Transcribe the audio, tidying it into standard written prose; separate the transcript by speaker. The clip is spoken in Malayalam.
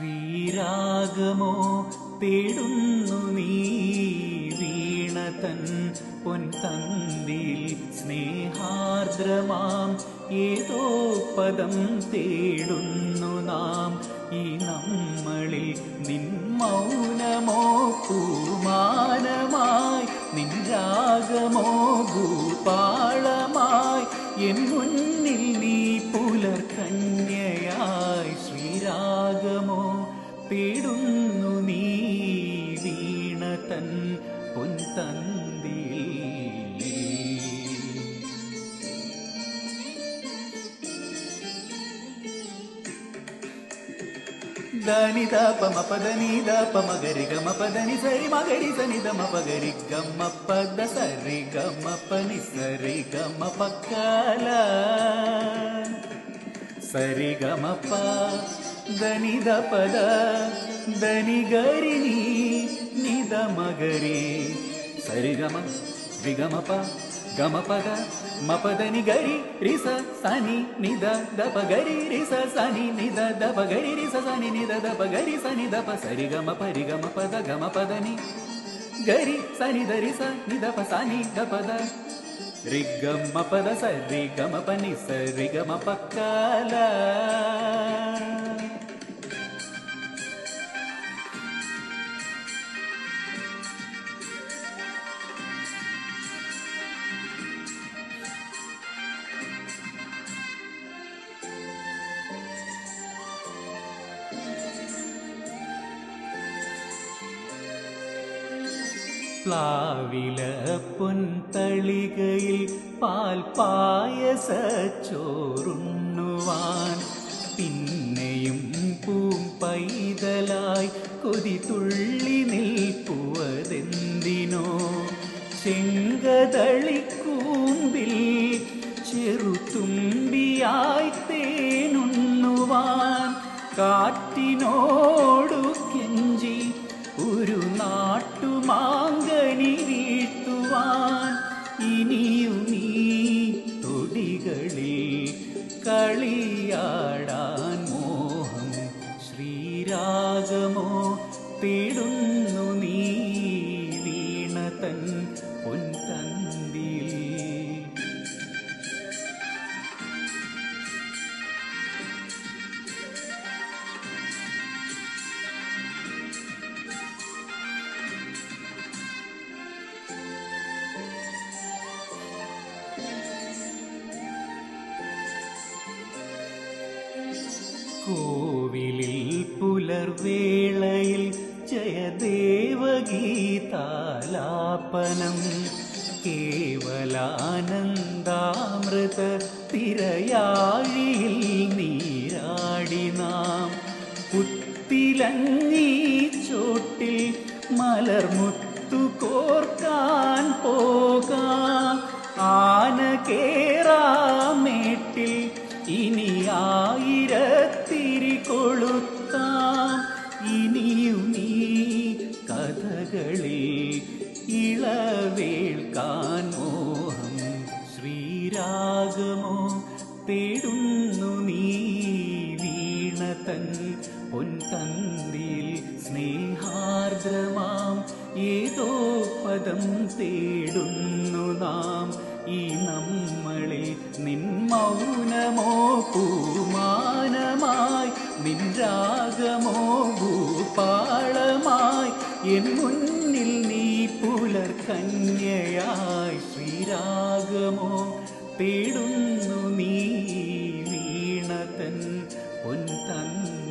Speaker 1: ശ്രീരാഗമോ തേടുന്നു നീ വീണതൻ പൊൻതന്തിൽ സ്നേഹാർദ്രമാം ഏതോ പദം തേടുന്നു നാം ഈ നമ്മളിൽ നിൻ മൗനമോ പൂമാനമായി നിൻ രാഗമോ ഭൂപാളമായി എൻ മുന്നിൽ നീ പുലർകന്യയായി ശ്രീരാഗമോ തേടുന്നു നീ വീണതൻ പൊൻതന്തിൽ ധനിത പമ പദനിത പമഗരി ഗമ പദനി സരി മഗരി സനിത മപഗരി ഗമ പദ സരി ഗമ പനി സരി ഗമ പക്കല സരി ഗമ പ ധനിത പദ ധനി ഗരി നീ നിത മഗരി സരി ഗമ വിഗമ പ ഗമ പദ മപദനി ഗരി രിസ സനി നിദ ദപ ഗരി രിസ സനി നിദ ദപ ഗരി രിസ സനി നിദ ദപ ഗരി സനി ദപ സരി ഗമ പരി ഗമ പദ ഗമ പദനി ഗരി സനി ദരി സ നിദ പ സനി ദപ ദ രി ഗമ പദ സരി ഗമ പനി സരി ഗമ പക്കല പ്ലാവില പൊൻതളികയിൽ പാൽ പായസച്ചോറുണ്ണുവാൻ പിന്നെയും പൂമ്പൈതലായി കൊതി തുള്ളി നിൽപ്പുവതെന്തിനോ ചെങ്കതളിക്കൂമ്പിൽ ചെറുതുമ്പിയായി തേനുണ്ണുവാൻ കാറ്റിനോടു കെഞ്ചി ഒരു നാട്ടുമാങ്കനി വീഴ്ത്തുവാൻ ഇനിയും നീ തൊടികളിൽ കളിയാടാൻ മോഹം ശ്രീരാഗമോ തേടുന്നു നീ വീണതൻ പൊൻതന്തിൽ കോവിലിൽ പുലർവേളയിൽ ജയദേവഗീതാലാപനം കേവലാനന്ദാമൃത തിരയാഴിയിൽ നീരാടി നാം പുത്തിലങ്ങീ ചോട്ടിൽ മലർമുത്തു കോർക്കാൻ പോകാം ആന കേറാമേട്ടിൽ ഇനി ആയിരത്തിരി കൊളുത്താം ഇനിയും നീ കഥകളിൽ ഇളവേൽക്കാൻ മോഹം ശ്രീരാഗമോ തേടുന്നു നീ വീണതൻ പൊൻതന്തിൽ സ്നേഹാർദ്രമാം ഏതോ പദം തേടുന്നു നാം ഈ നമ്മളിൽ നിൻ മൗനമോ പൂമാനമായി നിൻ രാഗമോ ഭൂപാളമായി എൻ മുന്നിൽ നീ പുലർകന്യയായി ശ്രീരാഗമോ തേടുന്നു നീ വീണതൻ പൊൻതന്തിൽ